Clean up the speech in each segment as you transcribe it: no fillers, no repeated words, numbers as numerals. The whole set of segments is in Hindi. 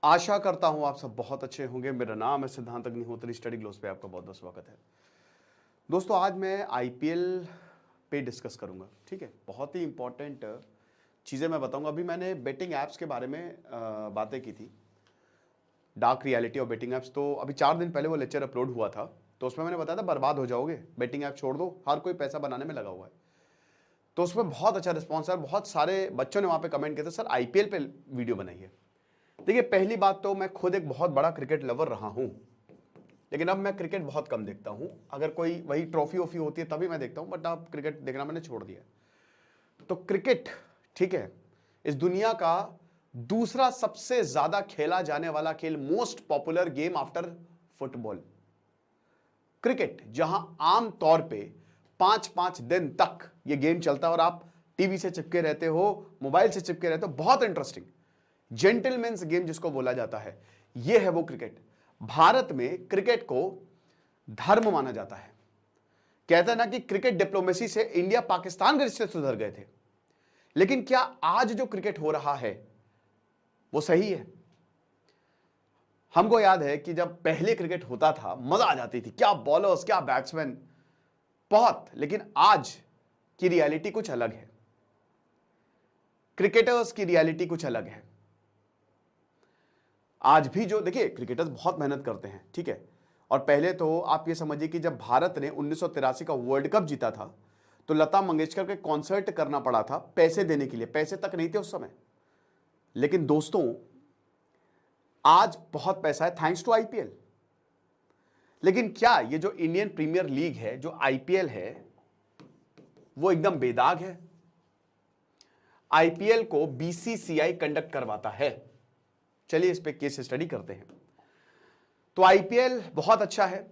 आशा करता हूं आप सब बहुत अच्छे होंगे। मेरा नाम है सिद्धांत अग्निहोत्री, स्टडी ग्लोस पे आपका बहुत बहुत स्वागत है। दोस्तों, आज मैं आईपीएल पे डिस्कस करूंगा। ठीक है, बहुत ही इंपॉर्टेंट चीज़ें मैं बताऊंगा। अभी मैंने बेटिंग ऐप्स के बारे में बातें की थी, डार्क रियलिटी और बेटिंग ऐप्स। तो अभी 4 दिन पहले वो लेक्चर अपलोड हुआ था, तो उसमें मैंने बताया था बर्बाद हो जाओगे, बेटिंग ऐप छोड़ दो, हर कोई पैसा बनाने में लगा हुआ है। तो उसमें बहुत अच्छा रिस्पॉन्स है, बहुत सारे बच्चों ने वहाँ पे कमेंट किए थे, सर आईपीएल पे वीडियो बनाइए। देखिए, पहली बात तो मैं खुद एक बहुत बड़ा क्रिकेट लवर रहा हूं, लेकिन अब मैं क्रिकेट बहुत कम देखता हूं। अगर कोई वही ट्रॉफी वॉफी होती है तभी मैं देखता हूं, बट अब क्रिकेट देखना मैंने छोड़ दिया। तो क्रिकेट, ठीक है, इस दुनिया का दूसरा सबसे ज्यादा खेला जाने वाला खेल, most popular game after football, cricket, जहां आम तौर पे 5-5 दिन तक ये गेम चलता है और आप टीवी से चिपके रहते हो, मोबाइल से चिपके रहते हो। बहुत इंटरेस्टिंग जेंटलमैन्स गेम जिसको बोला जाता है, यह है वो क्रिकेट। भारत में क्रिकेट को धर्म माना जाता है। कहता है ना कि क्रिकेट डिप्लोमेसी से इंडिया पाकिस्तान के रिश्ते सुधर गए थे, लेकिन क्या आज जो क्रिकेट हो रहा है वो सही है? हमको याद है कि जब पहले क्रिकेट होता था मजा आ जाती थी, क्या बॉलर्स, क्या बैट्समैन, बहुत। लेकिन आज की रियलिटी कुछ अलग है, क्रिकेटर्स की रियलिटी कुछ अलग है। आज भी जो देखिए, क्रिकेटर्स बहुत मेहनत करते हैं, ठीक है। और पहले तो आप ये समझिए कि जब भारत ने 1983 का वर्ल्ड कप जीता था, तो लता मंगेशकर के कॉन्सर्ट करना पड़ा था पैसे देने के लिए, पैसे तक नहीं थे उस समय। लेकिन दोस्तों, आज बहुत पैसा है थैंक्स टू आईपीएल। लेकिन क्या ये जो इंडियन प्रीमियर लीग है, जो आईपीएल है, वो एकदम बेदाग है? आईपीएल को बीसीसीआई कंडक्ट करवाता है। चलिए इस पे केस स्टडी करते हैं। तो आईपीएल बहुत अच्छा है।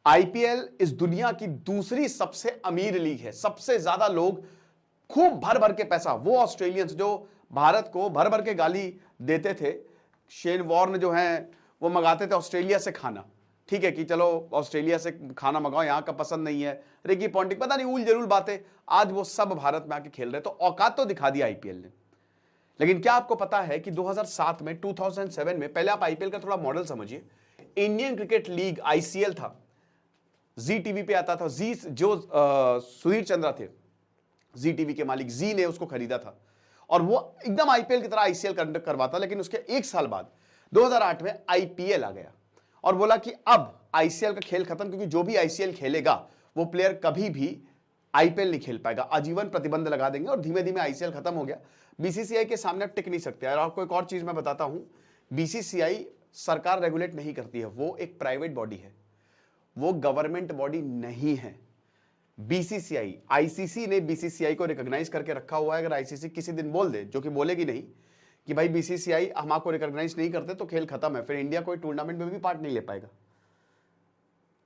आईपीएल इस दुनिया की दूसरी सबसे अमीर लीग है। सबसे ज्यादा लोग खूब भर भर के पैसा, वो ऑस्ट्रेलियंस जो भारत को भर भर के गाली देते थे, शेन वॉर्न जो है वो मंगाते थे ऑस्ट्रेलिया से खाना, ठीक है, कि चलो ऑस्ट्रेलिया से खाना मंगाओ, यहां का पसंद नहीं है, रिकी पॉन्टिंग, पता नहीं उल जरूल बातें, आज वो सब भारत में आके खेल रहे। तो औकात तो दिखा दिया आईपीएल ने। लेकिन क्या आपको पता है कि 2007 में, 2007 में, पहले आप आईपीएल का थोड़ा मॉडल समझिए, इंडियन क्रिकेट लीग आईसीएल था, जी टीवी पे आता था। जी जो सुधीर चंद्रा थे, जी टीवी के मालिक, जी ने उसको खरीदा था और वो एकदम आईपीएल की तरह आईसीएल कंडक्ट करवाता। लेकिन उसके 1 साल बाद 2008 में आईपीएल आ गया और बोला कि अब आईसीएल का खेल खत्म, क्योंकि जो भी आईसीएल खेलेगा वो प्लेयर कभी भी आईपीएल नहीं खेल पाएगा, आजीवन प्रतिबंध लगा देंगे। और धीमे धीमे आईसीएल खत्म हो गया। बीसीसीआई के सामने अब टिक नहीं सकते। और आपको एक और चीज मैं बताता हूं, बीसीसीआई सरकार रेगुलेट नहीं करती है, वो एक प्राइवेट बॉडी है, वो गवर्नमेंट बॉडी नहीं है। बीसीसीआई, आईसीसी ने बीसीसीआई को रिकॉग्नाइज करके रखा हुआ है। अगर आईसीसी किसी दिन बोल दे, जो कि बोलेगी नहीं, कि भाई बीसीसीआई हम आपको रिकॉग्नाइज नहीं करते, तो खेल खत्म है, फिर इंडिया कोई टूर्नामेंट में भी पार्ट नहीं ले पाएगा।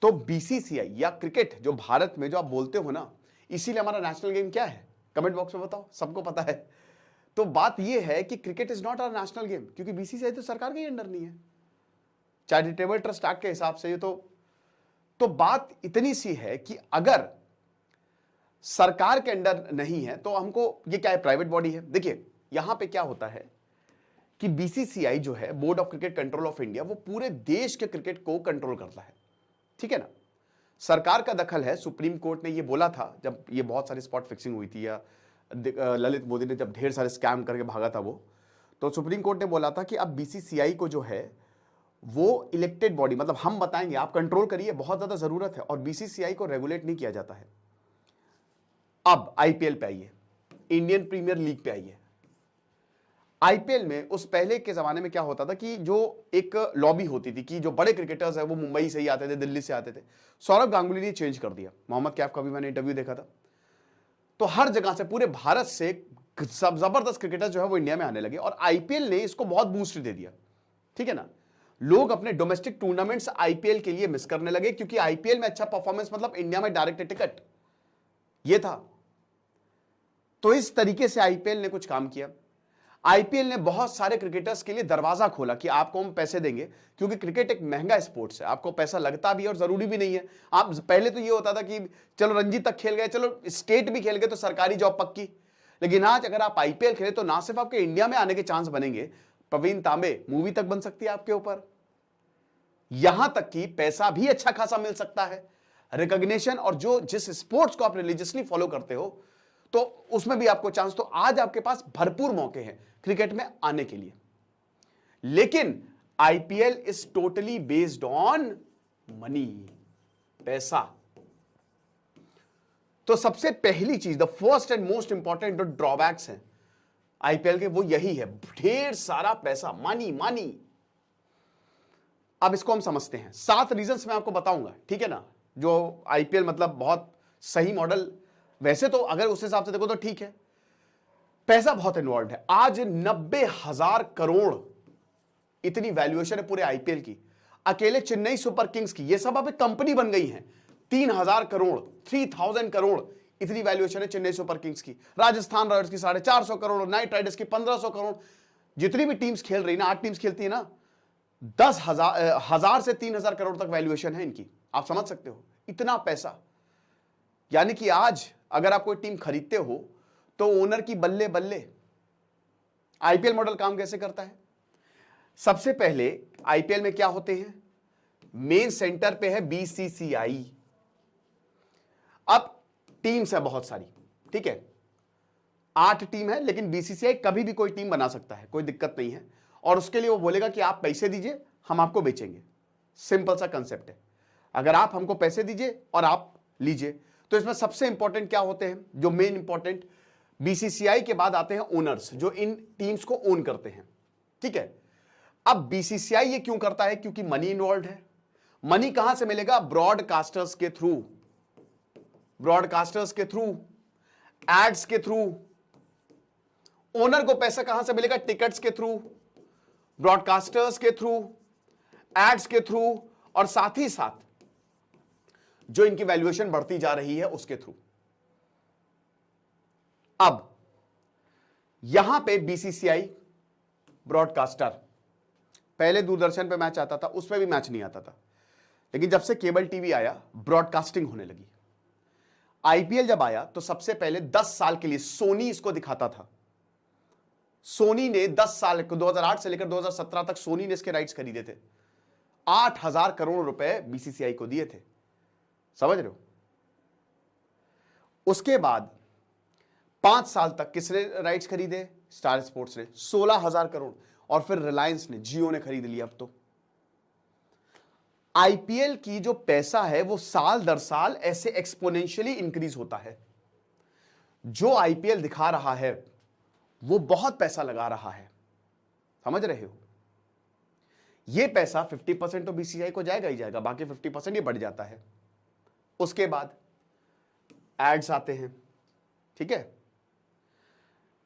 तो बीसीसीआई या क्रिकेट जो भारत में जो आप बोलते हो ना, इसीलिए हमारा नेशनल गेम क्या है, कमेंट बॉक्स में बताओ, सबको पता है। तो बात यह है कि cricket is not our national game, क्योंकि बीसीसीआई तो सरकार के अंडर नहीं है, चैरिटेबल ट्रस्ट एक्ट के हिसाब से। ये तो बात इतनी सी है कि अगर सरकार के अंडर नहीं है तो हमको, ये क्या है, प्राइवेट बॉडी है। देखिए यहां पे क्या होता है कि बीसीसीआई जो है, board of cricket control of India, वो पूरे देश के क्रिकेट को कंट्रोल करता है, ठीक है ना। सरकार का दखल है। सुप्रीम कोर्ट ने ये बोला था जब ये बहुत सारी स्पॉट फिक्सिंग हुई थी, या ललित मोदी ने जब ढेर सारे स्कैम करके भागा था वो, तो सुप्रीम कोर्ट ने बोला था कि अब बीसीसीआई को जो है वो इलेक्टेड बॉडी, मतलब हम बताएंगे, आप कंट्रोल करिए, बहुत ज्यादा जरूरत है। और बीसीसीआई को रेगुलेट नहीं किया जाता है। अब आईपीएल पे आइए, इंडियन प्रीमियर लीग पे आइए। आईपीएल में उस पहले के जमाने में क्या होता था कि जो एक लॉबी होती थी कि जो बड़े क्रिकेटर्स है वो मुंबई से ही आते थे, दिल्ली से आते थे। सौरव गांगुली ने चेंज कर दिया। मोहम्मद कैफ का भी मैंने इंटरव्यू देखा था। तो हर जगह से, पूरे भारत से सब जबरदस्त क्रिकेटर जो है वो इंडिया में आने लगे और आईपीएल ने इसको बहुत बूस्ट दे दिया, ठीक है ना। लोग अपने डोमेस्टिक टूर्नामेंट्स आईपीएल के लिए मिस करने लगे, क्योंकि आईपीएल में अच्छा परफॉर्मेंस मतलब इंडिया में डायरेक्ट टिकट, ये था। तो इस तरीके से आईपीएल ने कुछ काम किया। आईपीएल ने बहुत सारे क्रिकेटर्स के लिए दरवाजा खोला कि आपको हम पैसे देंगे, क्योंकि क्रिकेट एक महंगा स्पोर्ट्स है, आपको पैसा लगता भी है और जरूरी भी नहीं है। आप पहले तो ये होता था कि चलो रणजी तक खेल गए, चलो स्टेट भी खेल गए तो सरकारी जॉब पक्की। लेकिन आज अगर आप आईपीएल खेले तो ना सिर्फ आपके इंडिया में आने के चांस बनेंगे, प्रवीण तांबे मूवी तक बन सकती है आपके ऊपर, यहां तक कि पैसा भी अच्छा खासा मिल सकता है, रिकॉग्निशन, और जो जिस स्पोर्ट्स को आप रिलीजियसली फॉलो करते हो तो उसमें भी आपको चांस। तो आज आपके पास भरपूर मौके हैं क्रिकेट में आने के लिए, लेकिन IPL is totally based on money, पैसा। तो सबसे पहली चीज, the first and most important जो ड्रॉबैक्स हैं आईपीएल के, वो यही है, ढेर सारा पैसा, मनी मनी। अब इसको हम समझते हैं, 7 रीजंस मैं आपको बताऊंगा, ठीक है ना, जो आईपीएल मतलब बहुत सही मॉडल, वैसे तो अगर उस हिसाब से देखो तो ठीक है, पैसा बहुत इन्वॉल्व है। आज 90,000 करोड़ इतनी वैल्यूएशन है पूरे आईपीएल की, अकेले चेन्नई सुपर किंग्स की, ये सब अब एक कंपनी बन गई है, 3,000 करोड़, 3,000 करोड़ इतनी वैल्यूएशन है चेन्नई सुपर किंग्स की, राजस्थान रॉयल्स की 450 करोड़, नाइट राइडर्स की 1,500 करोड़, जितनी भी टीम्स खेल रही ना, 8 टीम्स खेलती है ना, 10,000 से 3,000 करोड़ तक वैल्यूएशन है इनकी। आप समझ सकते हो इतना पैसा। यानी कि आज अगर आप कोई टीम खरीदते हो तो ओनर की बल्ले बल्ले। आईपीएल मॉडल काम कैसे करता है? सबसे पहले आईपीएल में क्या होते हैं, मेन सेंटर पे है बीसीसीआई। अब टीम्स है बहुत सारी, ठीक है, 8 टीम है, लेकिन बीसीसीआई कभी भी कोई टीम बना सकता है, कोई दिक्कत नहीं है, और उसके लिए वो बोलेगा कि आप पैसे दीजिए, हम आपको बेचेंगे। सिंपल सा कंसेप्ट है, अगर आप हमको पैसे दीजिए और आप लीजिए। तो इसमें सबसे इंपॉर्टेंट क्या होते हैं, जो मेन इंपॉर्टेंट, बीसीसीआई के बाद आते हैं ओनर्स, जो इन टीम्स को ओन करते हैं, ठीक है। अब बीसीसीआई ये क्यों करता है? क्योंकि मनी इन्वॉल्व है। मनी कहां से मिलेगा? ब्रॉडकास्टर्स के थ्रू, ब्रॉडकास्टर्स के थ्रू, एड्स के थ्रू। ओनर को पैसा कहां से मिलेगा? टिकट्स के थ्रू, ब्रॉडकास्टर्स के थ्रू, एड्स के थ्रू, और साथ ही साथ जो इनकी वैल्यूएशन बढ़ती जा रही है उसके थ्रू। अब यहां पे बीसीसीआई ब्रॉडकास्टर, पहले दूरदर्शन पे मैच आता था, उसमें भी मैच नहीं आता था, लेकिन जब से केबल टीवी आया ब्रॉडकास्टिंग होने लगी। आईपीएल जब आया तो सबसे पहले 10 साल के लिए सोनी इसको दिखाता था। सोनी ने 10 साल, 2008 से लेकर 2017 तक सोनी ने इसके राइट्स खरीदे थे, 8,000 करोड़ रुपए बीसीसीआई को दिए थे, समझ रहे हो। उसके बाद 5 साल तक किसने राइट्स खरीदे? स्टार स्पोर्ट्स ने 16,000 करोड़, और फिर रिलायंस ने, जियो ने खरीद लिया। अब तो आईपीएल की जो पैसा है वो साल दर साल ऐसे एक्सपोनेंशियली इंक्रीज होता है। जो आईपीएल दिखा रहा है वो बहुत पैसा लगा रहा है, समझ रहे हो। ये पैसा 50% तो बीसीसीआई को जाएगा ही जाएगा, बाकी 50% ये बढ़ जाता है। उसके बाद एड्स आते हैं, ठीक है।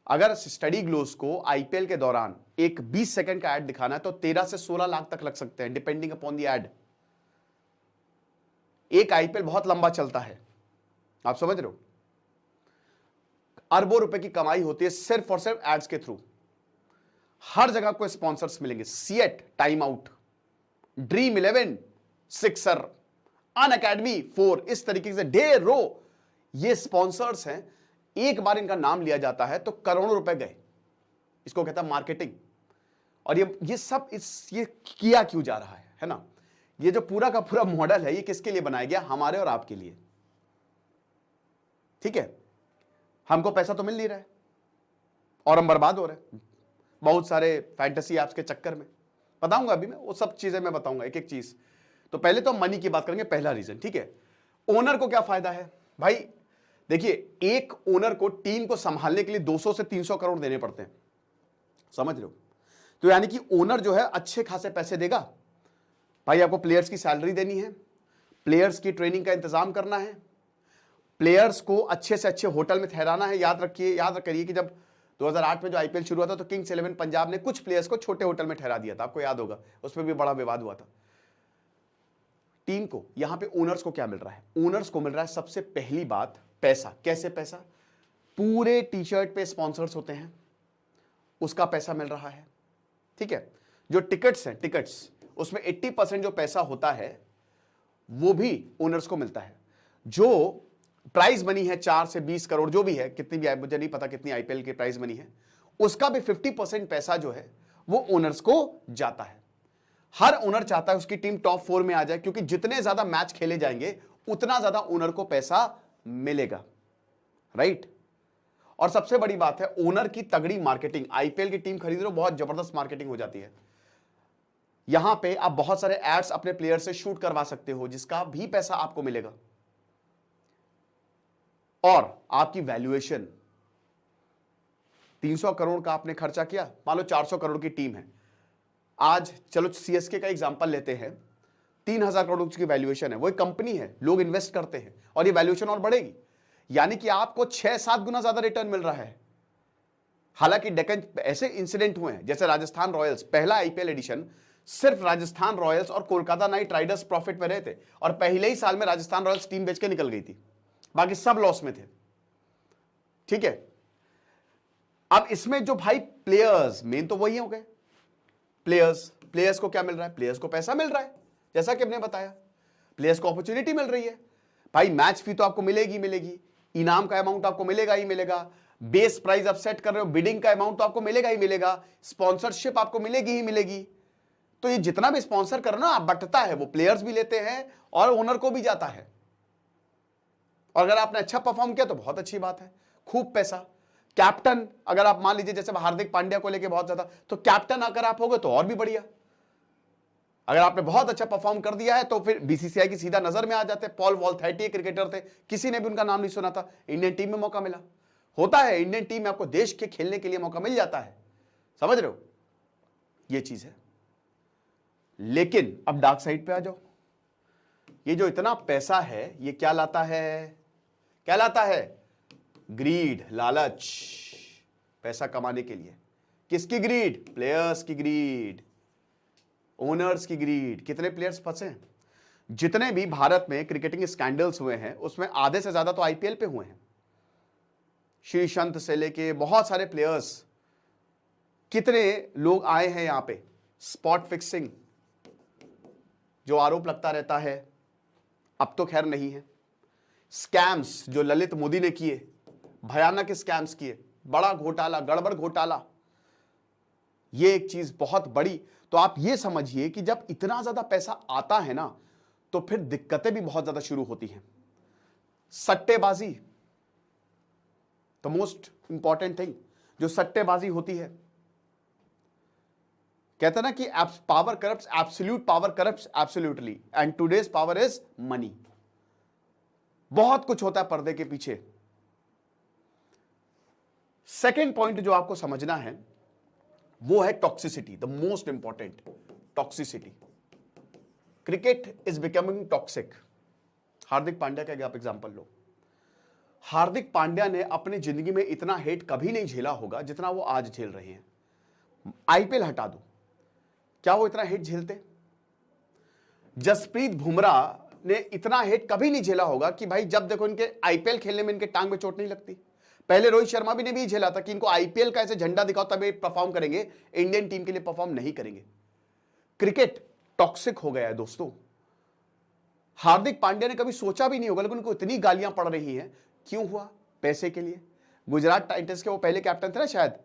अगर स्टडी ग्लोस को आईपीएल के दौरान एक 20 सेकंड का एड दिखाना है तो 13 से 16 लाख तक लग सकते हैं, डिपेंडिंग अपॉन द एड। एक आईपीएल बहुत लंबा चलता है, आप समझ रहे हो। अरबों रुपए की कमाई होती है सिर्फ और सिर्फ एड्स के थ्रू। हर जगह को स्पॉन्सर्स मिलेंगे, CEAT time out, dream 11 sixer, Unacademy 4, इस तरीके से ढेर रो ये स्पॉन्सर्स हैं। एक बार इनका नाम लिया जाता है तो करोड़ों रुपए गए। इसको कहता है मार्केटिंग। और ये सब ये किया क्यों जा रहा है ना। ये जो पूरा का पूरा मॉडल है ये किसके लिए बनाया गया? हमारे और आपके लिए, ठीक है। हमको पैसा तो मिल नहीं रहा है और हम बर्बाद हो रहे हैं बहुत सारे फैंटेसी ऐप्स के चक्कर में। बताऊंगा अभी मैं, वो सब चीजें मैं बताऊंगा एक एक चीज। तो पहले तो मनी की बात करेंगे, पहला रीजन, ठीक है। ओनर को क्या फायदा है भाई? देखिए, एक ओनर को टीम को संभालने के लिए 200 से 300 करोड़ देने पड़ते हैं, समझ रहे हो। तो यानी कि ओनर जो है अच्छे खासे पैसे देगा भाई। आपको प्लेयर्स की सैलरी देनी है, प्लेयर्स की ट्रेनिंग का इंतजाम करना है, प्लेयर्स को अच्छे से अच्छे होटल में ठहराना है। याद करिए कि जब 2008 में जो आईपीएल शुरू हुआ था तो किंग्स 11 पंजाब ने कुछ प्लेयर्स को छोटे होटल में ठहरा दिया था, आपको याद होगा, उसमें भी बड़ा विवाद हुआ था। टीम को, यहां पे ओनर्स को क्या मिल रहा है? ओनर्स को मिल रहा है सबसे पहली बात पैसा। कैसे पैसा? पूरे टी शर्ट पे स्पॉन्सर्स होते हैं, उसका पैसा मिल रहा है, ठीक है। जो टिकट्स हैं, टिकट्स उसमें 80% जो पैसा होता है वो भी ओनर्स को मिलता है। जो प्राइज मनी है 4 से 20 करोड़ जो भी है, कितनी भी, मुझे नहीं पता कितनी आईपीएल की प्राइज मनी है, उसका भी 50% पैसा जो है वो ओनर्स को जाता है। हर ओनर चाहता है उसकी टीम टॉप 4 में आ जाए, क्योंकि जितने ज्यादा मैच खेले जाएंगे उतना ज्यादा ओनर को पैसा मिलेगा, राइट। और सबसे बड़ी बात है ओनर की तगड़ी मार्केटिंग। आईपीएल की टीम खरीद रहे हो, बहुत जबरदस्त मार्केटिंग हो जाती है। यहां पे आप बहुत सारे एड्स अपने प्लेयर से शूट करवा सकते हो, जिसका भी पैसा आपको मिलेगा। और आपकी वैल्यूएशन 300 करोड़ का आपने खर्चा किया, मान लो 400 करोड़ की टीम है आज, चलो सीएसके का एग्जांपल लेते हैं, 3000 करोड़ की वैल्यूएशन है, वो एक कंपनी है, लोग इन्वेस्ट करते हैं और ये वैल्यूएशन और बढ़ेगी, यानी कि आपको 6-7 गुना ज्यादा रिटर्न मिल रहा है। हालांकि डेक्कन ऐसे इंसिडेंट हुए हैं, जैसे राजस्थान रॉयल्स, पहला आईपीएल एडिशन सिर्फ राजस्थान रॉयल्स और कोलकाता नाइट राइडर्स प्रॉफिट में रहे थे, और पहले ही साल में राजस्थान रॉयल्स टीम बेच के निकल गई थी, बाकी सब लॉस में थे, ठीक है। अब इसमें जो भाई प्लेयर्स, मेन तो वही हो गए प्लेयर्स को क्या मिल रहा है? प्लेयर्स को पैसा मिल रहा है, जैसा कि हमने बताया, प्लेयर्स को अपॉर्चुनिटी मिल रही है। भाई मैच फी तो आपको मिलेगी, इनाम का अमाउंट आपको मिलेगा ही मिलेगा, बेस प्राइस आप सेट कर रहे हो, बिडिंग का अमाउंट तो आपको मिलेगा ही मिलेगा, स्पॉन्सरशिप आपको मिलेगी ही मिलेगी। तो ये जितना भी स्पॉन्सर करना आप बंटता है, वो प्लेयर्स भी लेते हैं और ओनर को भी जाता है। और अगर आपने अच्छा परफॉर्म किया तो बहुत अच्छी बात है, खूब पैसा। कैप्टन अगर आप मान लीजिए, जैसे हार्दिक पांड्या को लेके बहुत ज्यादा, तो कैप्टन अगर आप हो गए तो और भी बढ़िया। अगर आपने बहुत अच्छा परफॉर्म कर दिया है तो फिर बीसीसीआई की सीधा नजर में आ जाते हैं। पॉल वॉल्थैटी क्रिकेटर थे, किसी ने भी उनका नाम नहीं सुना था, इंडियन टीम में मौका मिला। होता है इंडियन टीम में आपको देश के खेलने के लिए मौका मिल जाता है, समझ रहे हो, ये चीज है। लेकिन अब डार्क साइड पे आ जाओ, ये जो इतना पैसा है ये क्या लाता है? क्या लाता है? ग्रीड, लालच, पैसा कमाने के लिए। किसकी ग्रीड? प्लेयर्स की ग्रीड, ओनर्स की ग्रीड। कितने प्लेयर्स फंसे हैं? जितने भी भारत में क्रिकेटिंग स्कैंडल्स हुए हैं उसमें आधे से ज्यादा तो आईपीएल पे हुए हैं। श्रीसंत से लेके बहुत सारे प्लेयर्स, कितने लोग आए हैं यहां पे। स्पॉट फिक्सिंग जो आरोप लगता रहता है, अब तो खैर नहीं है। स्कैम्स जो ललित मोदी ने किए, भयानक स्कैम्स किए, बड़ा घोटाला, गड़बड़ घोटाला, ये एक चीज बहुत बड़ी। तो आप ये समझिए कि जब इतना ज्यादा पैसा आता है ना, तो फिर दिक्कतें भी बहुत ज्यादा शुरू होती हैं। सट्टेबाजी, द मोस्ट इंपॉर्टेंट थिंग, जो सट्टेबाजी होती है, कहते हैं ना कि power corrupts, absolute power corrupts absolutely, and today's power is money. बहुत कुछ होता है पर्दे के पीछे। सेकेंड पॉइंट जो आपको समझना है वो है toxicity, the most important, toxicity. Cricket is becoming toxic. Hardik Pandya का आप एग्जांपल लो। हार्दिक पांड्या ने अपनी जिंदगी में इतना हेट कभी नहीं झेला होगा जितना वो आज झेल रहे हैं। आईपीएल हटा दो, क्या वो इतना हेट झेलते? जसप्रीत बुमराह ने इतना हेट कभी नहीं झेला होगा कि भाई जब देखो इनके आईपीएल खेलने में इनके टांग में चोट नहीं लगती। पहले रोहित शर्मा भी ने भी झेला था कि इनको आईपीएल का ऐसे झंडा दिखाओ तभी परफॉर्म करेंगे, इंडियन टीम के लिए परफॉर्म नहीं करेंगे। क्रिकेट टॉक्सिक हो गया है दोस्तों। हार्दिक पांड्या ने कभी सोचा भी नहीं होगा, लेकिन उनको इतनी गालियां पड़ रही हैं, क्यों हुआ? पैसे के लिए। गुजरात टाइटंस के वो पहले कैप्टन थे ना शायद,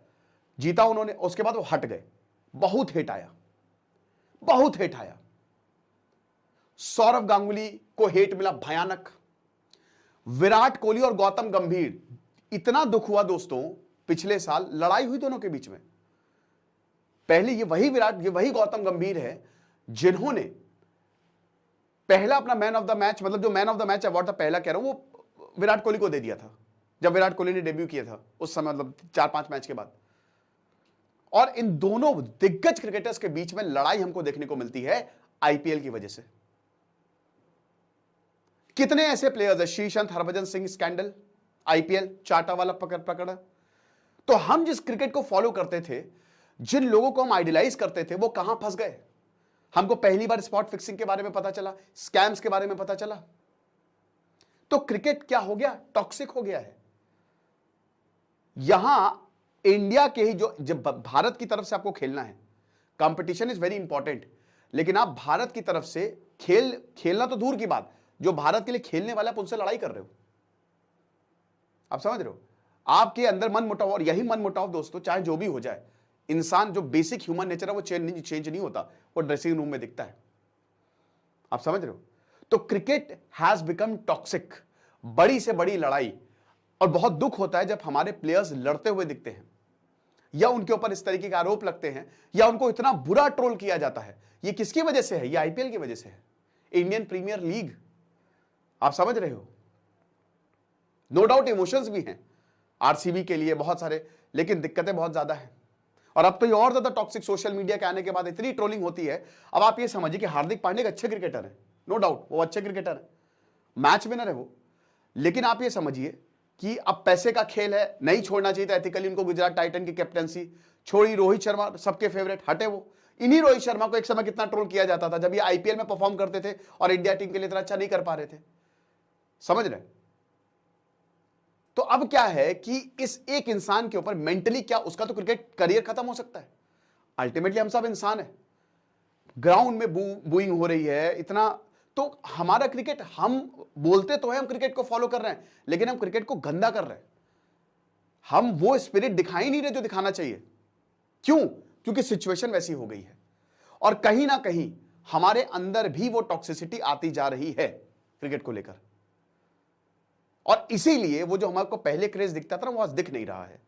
जीता उन्होंने, उसके बाद वो हट गए, बहुत हेट आया, बहुत हेट आया। सौरव गांगुली को हेट मिला भयानक। विराट कोहली और गौतम गंभीर, इतना दुख हुआ दोस्तों, पिछले साल लड़ाई हुई दोनों के बीच में। पहले ये वही गौतम गंभीर है जिन्होंने पहला अपना मैन ऑफ द मैच, मतलब जो man of the match award था पहला कह रहा हूं, वो विराट कोहली को दे दिया था जब विराट कोहली ने डेब्यू किया था उस समय, मतलब 4-5 मैच के बाद। और इन दोनों दिग्गज क्रिकेटर्स के बीच में लड़ाई हमको देखने को मिलती है आईपीएल की वजह से। कितने ऐसे प्लेयर्स है, श्रीसंत, हरभजन सिंह स्कैंडल, आईपीएल चाटा वाला पकड़ा। तो हम जिस क्रिकेट को फॉलो करते थे, जिन लोगों को हम आइडियलाइज करते थे, वो कहां फंस गए? हमको पहली बार स्पॉट फिक्सिंग के बारे में पता चला, स्कैम्स के बारे में पता चला। तो क्रिकेट क्या हो गया? टॉक्सिक हो गया है। यहां इंडिया के ही जो जब भारत की तरफ से आपको खेलना है, कंपटीशन इज वेरी इंपॉर्टेंट, लेकिन आप भारत की तरफ से खेलना तो दूर की बात, जो भारत के लिए खेलने वाला आप उनसे लड़ाई कर रहे हो। आप समझ रहे हो? आपके अंदर मन मुटाव, और यही मन मुटाव दोस्तों चाहे जो भी हो जाए, इंसान जो बेसिक ह्यूमन नेचर है वो चेंज नहीं होता, वो ड्रेसिंग रूम में दिखता है। आप समझ रहे हो? तो क्रिकेट हैज बिकम टॉक्सिक। बड़ी से बड़ी लड़ाई, और बहुत दुख होता है जब हमारे प्लेयर्स लड़ते हुए दिखते हैं या उनके ऊपर इस तरीके के आरोप लगते हैं या उनको इतना बुरा ट्रोल किया जाता है। ये किसकी वजह से है? ये आईपीएल की वजह से है, इंडियन प्रीमियर लीग। आप समझ रहे हो? नो डाउट इमोशंस भी हैं आरसीबी के लिए बहुत सारे, लेकिन दिक्कतें बहुत ज्यादा हैं। और अब तो ये और ज्यादा टॉक्सिक, सोशल मीडिया के आने के बाद इतनी ट्रोलिंग होती है। अब आप ये समझिए कि हार्दिक पांड्या एक अच्छे क्रिकेटर है, नो डाउट वो अच्छे क्रिकेटर है, मैच विनर है वो, लेकिन आप ये समझिए कि अब पैसे का खेल है, नहीं छोड़ना चाहिए था एथिकली उनको गुजरात टाइटन की कैप्टनसी। छोड़ी रोहित शर्मा, सबके फेवरेट, हटे वो। इन्हीं रोहित शर्मा को एक समय कितना ट्रोल किया जाता था जब ये आईपीएल में परफॉर्म करते थे और इंडिया टीम के लिए इतना अच्छा नहीं कर पा रहे थे। समझ रहे? तो अब क्या है कि इस एक इंसान के ऊपर मेंटली क्या, उसका तो क्रिकेट करियर खत्म हो सकता है। अल्टीमेटली हम सब इंसान है, ग्राउंड में बूइंग हो रही है इतना, तो हमारा क्रिकेट, हम बोलते तो है हम क्रिकेट को फॉलो कर रहे हैं, लेकिन हम क्रिकेट को गंदा कर रहे हैं। हम वो स्पिरिट दिखाई नहीं रहे जो दिखाना चाहिए। क्यों? क्योंकि सिचुएशन वैसी हो गई है और कहीं ना कहीं हमारे अंदर भी वो टॉक्सिसिटी आती जा रही है क्रिकेट को लेकर, और इसीलिए वो जो हमारे को पहले क्रेज दिखता था ना वो आज दिख नहीं रहा है।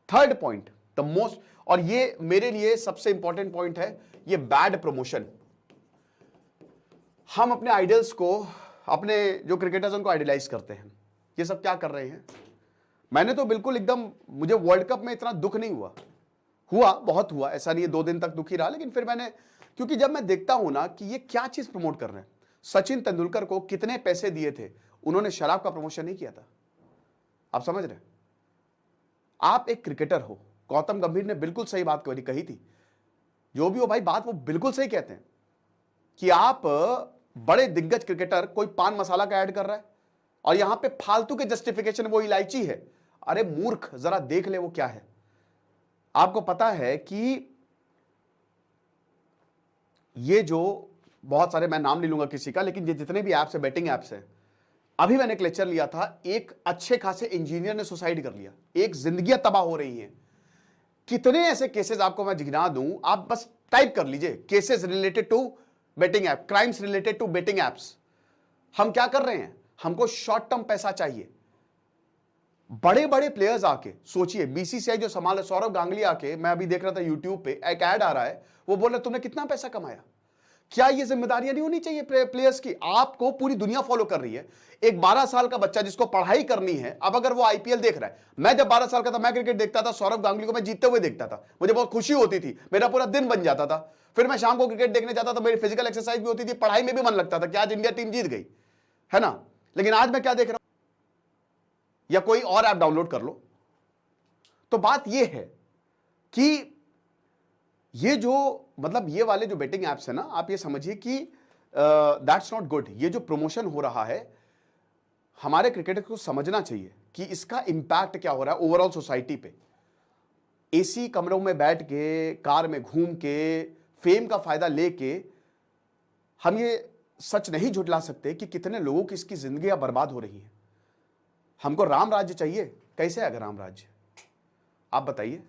थर्ड पॉइंट, द मोस्ट, और ये मेरे लिए सबसे इंपॉर्टेंट पॉइंट है, ये बैड प्रमोशन। हम अपने आइडल्स को, अपने जो क्रिकेटर्स उनको आइडलाइज करते हैं। ये सब क्या कर रहे हैं? मैंने तो बिल्कुल एकदम, मुझे वर्ल्ड कप में इतना दुख नहीं हुआ बहुत हुआ, ऐसा नहीं है 2 दिन तक दुखी रहा, लेकिन फिर मैंने, क्योंकि जब मैं देखता हूं ना कि ये क्या चीज प्रमोट कर रहे हैं। सचिन तेंदुलकर को कितने पैसे दिए थे, उन्होंने शराब का प्रमोशन नहीं किया था। आप समझ रहे? आप एक क्रिकेटर हो, गौतम गंभीर ने बिल्कुल सही बात कही थी, जो भी हो भाई बात वो बिल्कुल सही कहते हैं कि आप बड़े दिग्गज क्रिकेटर, कोई पान मसाला का ऐड कर रहा है और यहां पे फालतू के जस्टिफिकेशन वो इलायची है। अरे मूर्ख, जरा देख ले वो क्या है। आपको पता है कि ये जो बहुत सारे, मैं नाम नहीं लूंगा किसी का, लेकिन ये जितने भी ऐप्स है, बेटिंग ऐप्स है, अभी मैंने एक लेक्चर लिया था, एक अच्छे खासे इंजीनियर ने सुसाइड कर लिया, एक जिंदगियां तबाह हो रही हैं। कितने ऐसे केसेस आपको मैं गिना दूं, आप बस टाइप कर लीजिए, cases related to betting app, crimes related to betting apps. हम क्या कर रहे हैं? हमको शॉर्ट टर्म पैसा चाहिए। बड़े बड़े प्लेयर्स आके, सोचिए बीसीसीआई जो संभाल, सौरव गांगुली आके, मैं अभी देख रहा था यूट्यूब पे एक ऐड आ रहा है, वो बोल रहे तुमने कितना पैसा कमाया। क्या ये जिम्मेदारियां नहीं होनी चाहिए प्लेयर्स की? आपको पूरी दुनिया फॉलो कर रही है। एक 12 साल का बच्चा जिसको पढ़ाई करनी है, अब अगर वो आईपीएल देख रहा है, मैं जब 12 साल का था मैं क्रिकेट देखता था, सौरव गांगुली को मैं जीतते हुए देखता था, मुझे बहुत खुशी होती थी, मेरा पूरा दिन बन जाता था। फिर मैं शाम को क्रिकेट देखने जाता था, मेरी फिजिकल एक्सरसाइज भी होती थी, पढ़ाई में भी मन लगता था कि आज इंडिया टीम जीत गई है ना। लेकिन आज मैं क्या देख रहा हूं, या कोई और ऐप डाउनलोड कर लो। तो बात यह है कि ये जो, मतलब ये वाले जो बेटिंग एप्स है ना, आप ये समझिए कि दैट्स नॉट गुड। ये जो प्रमोशन हो रहा है, हमारे क्रिकेटर को समझना चाहिए कि इसका इंपैक्ट क्या हो रहा है ओवरऑल सोसाइटी पे। एसी कमरों में बैठ के, कार में घूम के, फेम का फायदा लेके हम ये सच नहीं झुठला सकते कि कितने लोगों की इसकी जिंदगियां बर्बाद हो रही हैं। हमको राम राज्य चाहिए, कैसे आएगा राम राज्य? आप बताइए।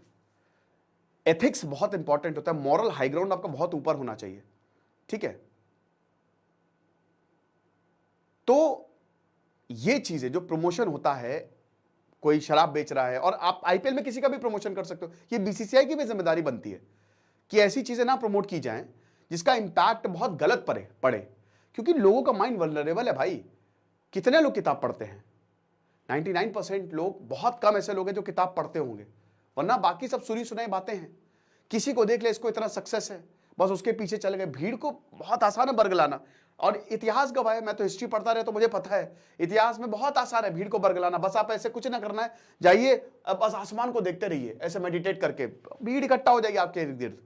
एथिक्स बहुत इंपॉर्टेंट होता है, मॉरल हाई ग्राउंड आपका बहुत ऊपर होना चाहिए, ठीक है। तो ये चीजें जो प्रमोशन होता है, कोई शराब बेच रहा है, और आप आईपीएल में किसी का भी प्रमोशन कर सकते हो, ये बीसीसीआई की भी जिम्मेदारी बनती है कि ऐसी चीजें ना प्रमोट की जाएं जिसका इंपैक्ट बहुत गलत पड़े, क्योंकि लोगों का माइंड वल्नरेबल है भाई। कितने लोग किताब पढ़ते हैं? 99% लोग, बहुत कम ऐसे लोग हैं जो किताब पढ़ते होंगे, वरना बाकी सब सुनी सुनाई बातें हैं। किसी को देख ले, इसको इतना सक्सेस है, बस उसके पीछे चले गए। भीड़ को बहुत आसान है बरगलाना, और इतिहास गवाह है, मैं तो हिस्ट्री पढ़ता रहा तो मुझे पता है इतिहास में बहुत आसान है भीड़ को बरगलाना। बस आप ऐसे कुछ ना करना है, जाइए बस आसमान को देखते रहिए, ऐसे मेडिटेट करके भीड़ इकट्ठा हो जाएगी आपके इर्द गिर्द।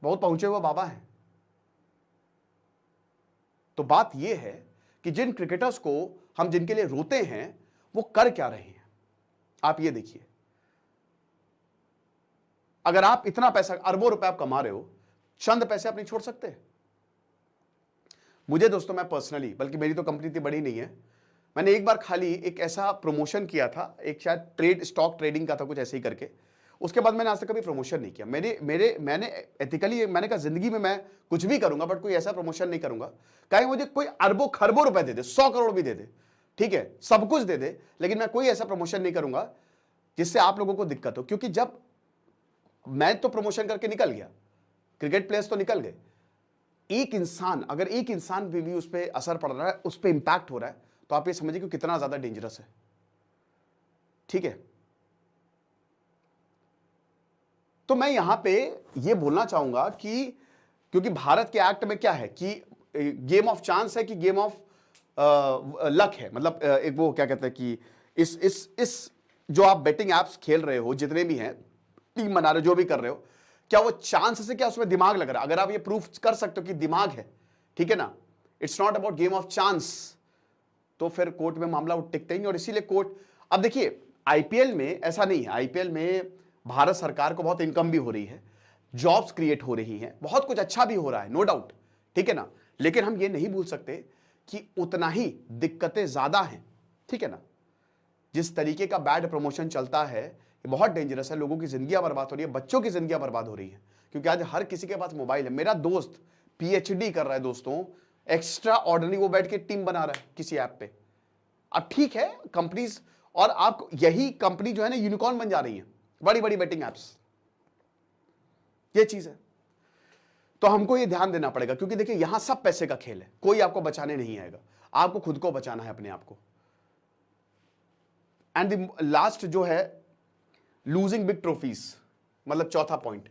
बहुत पहुंचे हुए बाबा हैं। तो बात यह है कि जिन क्रिकेटर्स को हम जिनके लिए रोते हैं वो कर क्या रहे हैं, आप ये देखिए। अगर आप इतना पैसा, अरबों रुपए आप कमा रहे हो, चंद पैसे आप नहीं छोड़ सकते? मुझे दोस्तों, मैं पर्सनली, बल्कि मेरी तो कंपनी इतनी बड़ी नहीं है, मैंने एक बार खाली एक ऐसा प्रमोशन किया था, एक शायद स्टॉक ट्रेडिंग का था, कुछ ऐसे ही करके। उसके बाद मैंने आज तक कभी प्रमोशन नहीं किया। मैंने एथिकली मैंने कहा जिंदगी में मैं कुछ भी करूंगा बट कोई ऐसा प्रमोशन नहीं करूंगा कहीं मुझे कोई अरबों खरबों रुपए दे दे, 100 करोड़ भी दे दे, ठीक है, सब कुछ दे दे, लेकिन मैं कोई ऐसा प्रमोशन नहीं करूंगा जिससे आप लोगों को दिक्कत हो। क्योंकि जब मैं तो प्रमोशन करके निकल गया, क्रिकेट प्लेयर्स तो निकल गए, एक इंसान अगर एक इंसान पे भी उस पर असर पड़ रहा है, उस पर इंपैक्ट हो रहा है, तो आप ये समझिए कि कितना ज्यादा डेंजरस है। ठीक है, तो मैं यहां पे ये बोलना चाहूंगा कि क्योंकि भारत के एक्ट में क्या है कि गेम ऑफ चांस है कि गेम ऑफ लक है, मतलब एक वो क्या कहते हैं कि इस जो आप बेटिंग एप्स खेल रहे हो, जितने भी हैं, टीम बना रहे हो, जो भी कर रहे हो, क्या वो चांस से, क्या उसमें दिमाग लग रहा है? अगर आप ये प्रूफ कर सकते हो कि दिमाग है, ठीक है ना, it's not about game of chance, तो फिर कोर्ट में मामला वो टिकता ही नहीं। और इसीलिए कोर्ट, अब देखिए आईपीएल में ऐसा नहीं है, आईपीएल में भारत सरकार को बहुत इनकम भी हो रही है, जॉब्स क्रिएट हो रही हैं, बहुत कुछ अच्छा भी हो रहा है, नो डाउट, ठीक है ना, लेकिन हम ये नहीं भूल सकते कि उतना ही दिक्कतें ज्यादा हैं, ठीक है ना। जिस तरीके का बैड प्रमोशन चलता है ये बहुत डेंजरस है, लोगों की जिंदगियां बर्बाद हो रही है, बच्चों की जिंदगियां बर्बाद हो रही है, क्योंकि आज हर किसी के पास मोबाइल है। मेरा दोस्त पीएचडी कर रहा है दोस्तों, एक्स्ट्रा ऑर्डिनरी, वो बैठ के टीम बना रहा है किसी ऐप पे। अब ठीक है, कंपनीज, और आप यही कंपनी जो है ना यूनिकॉर्न बन जा रही है, बड़ी बड़ी बेटिंग एप्स, ये चीज है। तो हमको ये ध्यान देना पड़ेगा, क्योंकि देखिए यहां सब पैसे का खेल है, कोई आपको बचाने नहीं आएगा, आपको खुद को बचाना है, अपने आप को। एंड द लास्ट जो है लूजिंग बिग ट्रॉफीज, मतलब चौथा पॉइंट,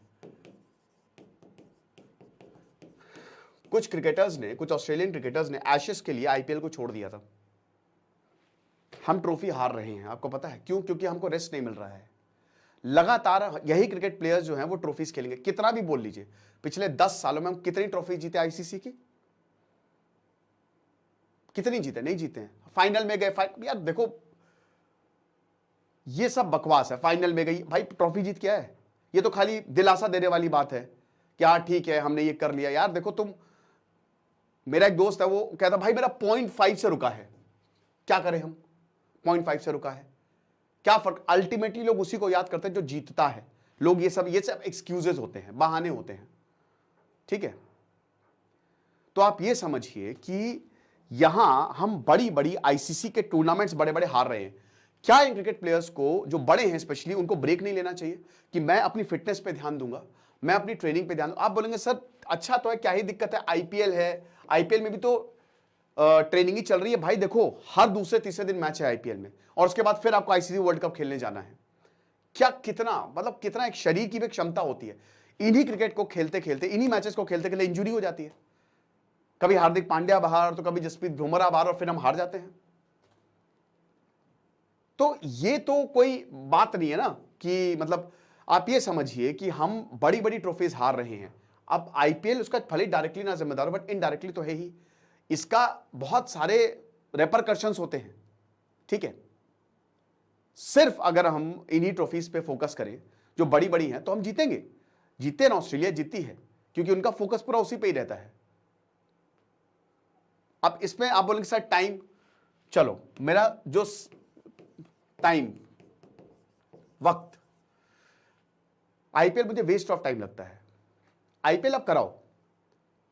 कुछ क्रिकेटर्स ने, कुछ ऑस्ट्रेलियन क्रिकेटर्स ने एशेस के लिए आईपीएल को छोड़ दिया था। हम ट्रॉफी हार रहे हैं, आपको पता है क्यों? क्योंकि हमको रेस्ट नहीं मिल रहा है। लगातार यही क्रिकेट प्लेयर्स जो हैं वो ट्रॉफीज खेलेंगे, कितना भी बोल लीजिए, पिछले 10 सालों में हम कितनी ट्रॉफी जीते आईसीसी की? कितनी जीते? नहीं जीते हैं। फाइनल में गए, यार देखो ये सब बकवास है। फाइनल में गई भाई, ट्रॉफी जीत क्या है? ये तो खाली दिलासा देने वाली बात है कि हाँ ठीक है हमने ये कर लिया। यार देखो तुम, मेरा एक दोस्त है वो कहता भाई मेरा 0.5 से रुका है, क्या करें हम? 0.5 से रुका है, क्या फर्क? अल्टीमेटली लोग उसी को याद करते हैं जो जीतता है। लोग ये सब एक्सक्यूजेस होते हैं, बहाने होते हैं, ठीक है। तो आप ये समझिए कि यहां हम बड़ी बड़ी आईसीसी के टूर्नामेंट्स बड़े बड़े हार रहे हैं। क्या इन क्रिकेट प्लेयर्स को, जो बड़े हैं स्पेशली, उनको ब्रेक नहीं लेना चाहिए कि मैं अपनी फिटनेस पे ध्यान दूंगा, मैं अपनी ट्रेनिंग पे ध्यान दूंगा? आप बोलेंगे सर अच्छा तो है, क्या ही दिक्कत है, आईपीएल है, आईपीएल में भी तो ट्रेनिंग ही चल रही है। भाई देखो हर दूसरे तीसरे दिन मैच है आईपीएल में, और उसके बाद फिर आपको आईसीसी वर्ल्ड कप खेलने जाना है। क्या कितना, मतलब कितना एक शरीर की भी क्षमता होती है। इन्हीं क्रिकेट को खेलते खेलते, इन्हीं मैचेस को खेलते खेलते इंजुरी हो जाती है। कभी हार्दिक पांड्या बाहर, तो कभी जसप्रीत बुमराह बाहर, और फिर हम हार जाते हैं। तो ये तो कोई बात नहीं है ना कि, मतलब आप ये समझिए कि हम बड़ी बड़ी ट्रॉफीज हार रहे हैं। अब आईपीएल उसका भले डायरेक्टली ना जिम्मेदार हो, बट इनडायरेक्टली तो है ही। इसका बहुत सारे रेपरकशंस होते हैं, ठीक है। सिर्फ अगर हम इन्हीं ट्रॉफीज पे फोकस करें जो बड़ी बड़ी हैं, तो हम जीतेंगे। जीते ना, ऑस्ट्रेलिया जीती है, क्योंकि उनका फोकस पूरा उसी पे ही रहता है। अब इसमें आप बोलेंगे सर टाइम, चलो मेरा जो टाइम, वक्त, आईपीएल मुझे वेस्ट ऑफ टाइम लगता है। आईपीएल अब कराओ,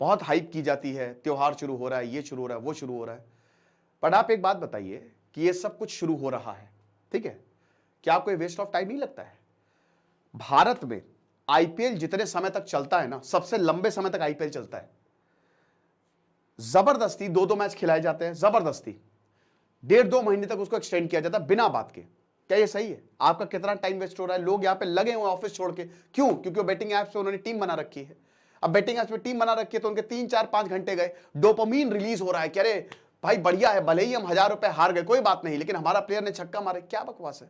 बहुत हाइप की जाती है, त्योहार शुरू हो रहा है, ये शुरू हो रहा है, वो शुरू हो रहा है, पर आप एक बात बताइए कि ये सब कुछ शुरू हो रहा है, ठीक है, क्या आपको ये वेस्ट ऑफ टाइम नहीं लगता है? भारत में आईपीएल जितने समय तक चलता है ना, सबसे लंबे समय तक आईपीएल चलता है। जबरदस्ती 2-2 मैच खिलाए जाते हैं, जबरदस्ती 1.5-2 महीने तक उसको एक्सटेंड किया जाता है बिना बात के। क्या ये सही है? आपका कितना टाइम वेस्ट हो रहा है? लोग यहां पे लगे हुए ऑफिस छोड़ के, क्यों? क्योंकि वो बेटिंग ऐप्स पे उन्होंने टीम बना रखी है। अब बेटिंग ऐप्स पे टीम बना रखी है तो उनके 3-4-5 घंटे गए, डोपामीन रिलीज हो रहा है कि अरे भाई बढ़िया है, भले ही हम 1000 रुपए हार गए कोई बात नहीं, लेकिन हमारा प्लेयर ने छक्का मारे। क्या बकवास है?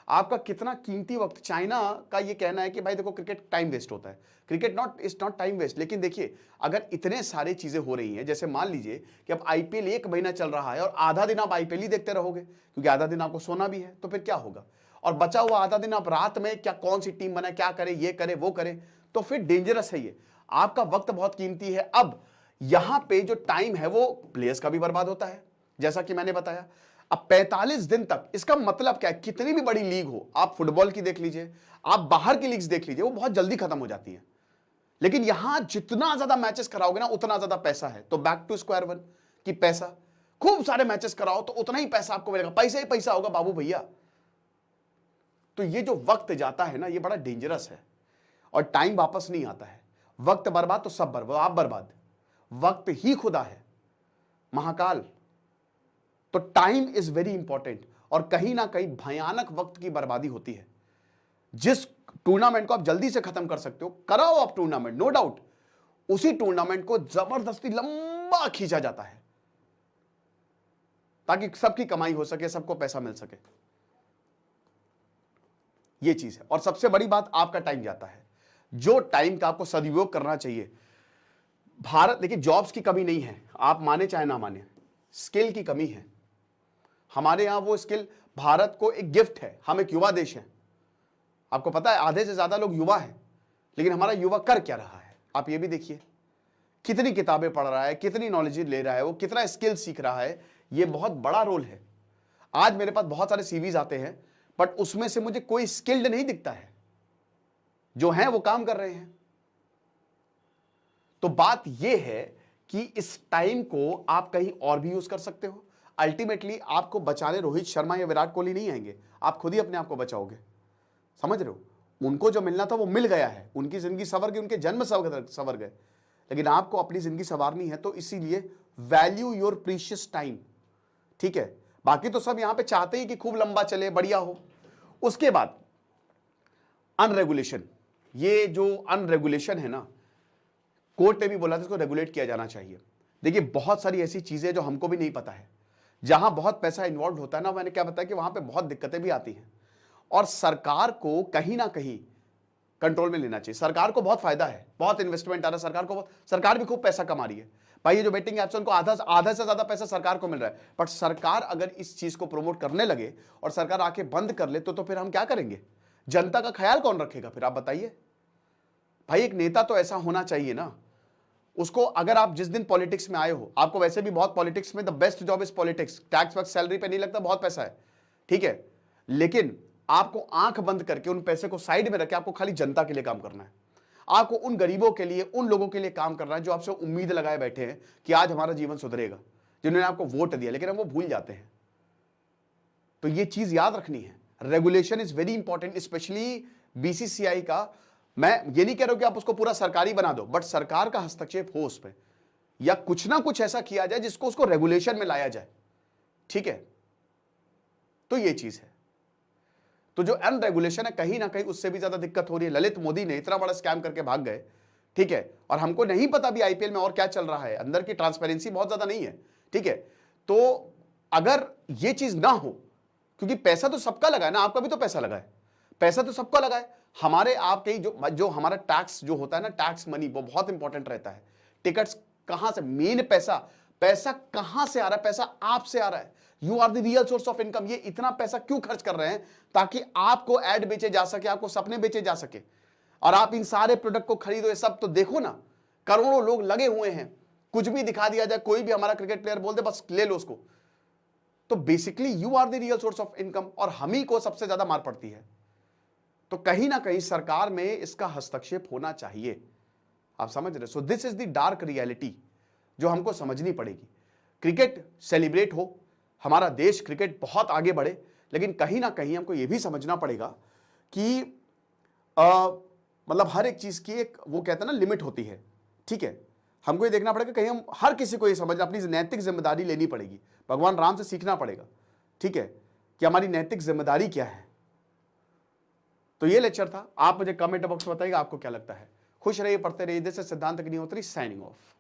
आपका कितना कीमती वक्त। चाइना का ये कहना है कि भाई देखो क्रिकेट टाइम वेस्ट होता है। Cricket is not time waste. लेकिन देखिए अगर इतने सारी चीजें हो रही हैं, जैसे मान लीजिए कि अब आईपीएल 1 महीना चल रहा है और आधा दिन आप आईपीएल ही देखते रहोगे, क्योंकि आधा दिन आपको सोना भी है, तो फिर क्या होगा? और बचा हुआ आधा दिन आप रात में क्या, कौन सी टीम बनाए, क्या करे, ये करे वो करे, तो फिर डेंजरस है ये। आपका वक्त बहुत कीमती है। अब यहां पे जो टाइम है वो प्लेयर्स का भी बर्बाद होता है, जैसा कि मैंने बताया। अब 45 दिन तक, इसका मतलब क्या है, कितनी भी बड़ी लीग हो, आप फुटबॉल की देख लीजिए, आप बाहर की लीग्स देख लीजिए, वो बहुत जल्दी खत्म हो जाती है। लेकिन यहां जितना ज्यादा मैचेस कराओगे ना उतना ज्यादा पैसा है। तो बैक टू स्क्वायर वन कि पैसा, खूब सारे मैचेस कराओ तो उतना ही पैसा आपको मिलेगा, पैसा ही पैसा होगा बाबू भैया। तो ये जो वक्त जाता है ना, ये बड़ा डेंजरस है और टाइम वापस नहीं आता है। वक्त बर्बाद तो सब बर्बाद, आप बर्बाद। वक्त ही खुदा है, महाकाल। तो टाइम इज वेरी इंपॉर्टेंट और कहीं ना कहीं भयानक वक्त की बर्बादी होती है। जिस टूर्नामेंट को आप जल्दी से खत्म कर सकते हो, कराओ आप टूर्नामेंट, नो डाउट। उसी टूर्नामेंट को जबरदस्ती लंबा खींचा जाता है ताकि सबकी कमाई हो सके, सबको पैसा मिल सके। ये चीज है। और सबसे बड़ी बात, आपका टाइम जाता है, जो टाइम का आपको सदुपयोग करना चाहिए। भारत, देखिए, जॉब्स की कमी नहीं है, आप माने चाहे ना माने, स्किल की कमी है। हमारे यहां वो स्किल, भारत को एक गिफ्ट है, हम एक युवा देश है। आपको पता है आधे से ज्यादा लोग युवा हैं, लेकिन हमारा युवा कर क्या रहा है आप ये भी देखिए। कितनी किताबें पढ़ रहा है, कितनी नॉलेज ले रहा है, वो कितना स्किल सीख रहा है, ये बहुत बड़ा रोल है। आज मेरे पास बहुत सारे सीवीज आते हैं, बट उसमें से मुझे कोई स्किल्ड नहीं दिखता है। जो है वो काम कर रहे हैं। तो बात यह है कि इस टाइम को आप कहीं और भी यूज कर सकते हो। अल्टीमेटली आपको बचाने रोहित शर्मा या विराट कोहली नहीं आएंगे, आप खुद ही अपने आप को बचाओगे। समझ रहे हो? उनको जो मिलना था वो मिल गया है, उनकी जिंदगी संवर गई, उनके जन्म संवर गए, लेकिन आपको अपनी जिंदगी संवारनी है। तो इसीलिए वैल्यू योर प्रीशियस टाइम, ठीक है। बाकी तो सब यहां पे चाहते ही कि खूब लंबा चले, बढ़िया हो। उसके बाद अनरेगुलेशन, ये जो अनरेगुलेशन है ना, कोर्ट ने भी बोला था इसको रेगुलेट किया जाना चाहिए। देखिए, बहुत सारी ऐसी चीजें जो हमको भी नहीं पता है, जहां बहुत पैसा इन्वॉल्व होता है ना, मैंने क्या बताया कि वहां पे बहुत दिक्कतें भी आती हैं और सरकार को कहीं ना कहीं कंट्रोल में लेना चाहिए। सरकार को बहुत फायदा है, बहुत इन्वेस्टमेंट आ रहा है सरकार को, सरकार भी खूब पैसा कमा रही है भाई। ये जो बेटिंग एप्स है उनको आधा से ज्यादा पैसा सरकार को मिल रहा है। बट सरकार अगर इस चीज को प्रमोट करने लगे और सरकार आके बंद कर ले तो फिर हम क्या करेंगे? जनता का ख्याल कौन रखेगा फिर, आप बताइए भाई। एक नेता तो ऐसा होना चाहिए ना, उसको, अगर आप जिस दिन पॉलिटिक्स में आए हो, आपको वैसे भी बहुत पॉलिटिक्स में the best job is politics, tax wax salary पे नहीं लगता, बहुत पैसा है, ठीक है। लेकिन आपको आंख बंद करके उन पैसे को साइड में रखे आपको खाली जनता के लिए काम करना है। आपको उन गरीबों के लिए, उन लोगों के लिए काम करना है जो आपसे उम्मीद लगाए बैठे हैं कि आज हमारा जीवन सुधरेगा, जिन्होंने आपको वोट दिया, लेकिन हम वो भूल जाते हैं। तो ये चीज याद रखनी है। Regulation is very important, specially BCCI का। मैं ये नहीं कह रहा हूं कि आप उसको पूरा सरकारी बना दो, बट सरकार का हस्तक्षेप हो उस पर, या कुछ ना कुछ ऐसा किया जाए जिसको उसको रेगुलेशन में लाया जाए, ठीक है। तो ये चीज है। तो जो अनरेगुलेशन है, कहीं ना कहीं उससे भी ज्यादा दिक्कत हो रही है। ललित मोदी ने इतना बड़ा स्कैम करके भाग गए, ठीक है, और हमको नहीं पता भी आईपीएल में और क्या चल रहा है, अंदर की ट्रांसपेरेंसी बहुत ज्यादा नहीं है, ठीक है। तो अगर ये चीज ना हो, क्योंकि पैसा तो सबका लगा है ना, आपका भी तो पैसा लगा है, पैसा तो सबका लगा है। हमारे आपके जो हमारा टैक्स जो होता है ना, टैक्स मनी, वो बहुत इंपॉर्टेंट रहता है। टिकट्स कहां से, मेन पैसा कहां से आ रहा है? पैसा आपसे आ रहा है। You are the real source of income. ये इतना पैसा क्यों खर्च कर रहे हैं? ताकि आपको एड बेचे जा सके, आपको सपने बेचे जा सके, और आप इन सारे प्रोडक्ट को खरीदो। ये सब तो देखो ना, करोड़ों लोग लगे हुए हैं, कुछ भी दिखा दिया जाए, कोई भी हमारा क्रिकेट प्लेयर बोल दे बस ले लो उसको। तो basically you are the real source of income, और हम ही को सबसे ज्यादा मार पड़ती है। तो कहीं ना कहीं सरकार में इसका हस्तक्षेप होना चाहिए, आप समझ रहे? So this is the dark reality जो हमको समझनी पड़ेगी। क्रिकेट सेलिब्रेट हो, हमारा देश क्रिकेट बहुत आगे बढ़े, लेकिन कहीं ना कहीं हमको यह भी समझना पड़ेगा कि मतलब हर एक चीज की एक, वो कहते हैं ना, लिमिट होती है, ठीक है। हमको ये देखना पड़ेगा, कहीं हम हर किसी को ये समझना, अपनी नैतिक जिम्मेदारी लेनी पड़ेगी, भगवान राम से सीखना पड़ेगा, ठीक है, कि हमारी नैतिक जिम्मेदारी क्या है। तो ये लेक्चर था। आप मुझे कमेंट बॉक्स में बताइएगा आपको क्या लगता है। खुश रहिए, पढ़ते रहिए। दिस इज सिद्धांत अग्निहोत्री साइनिंग ऑफ।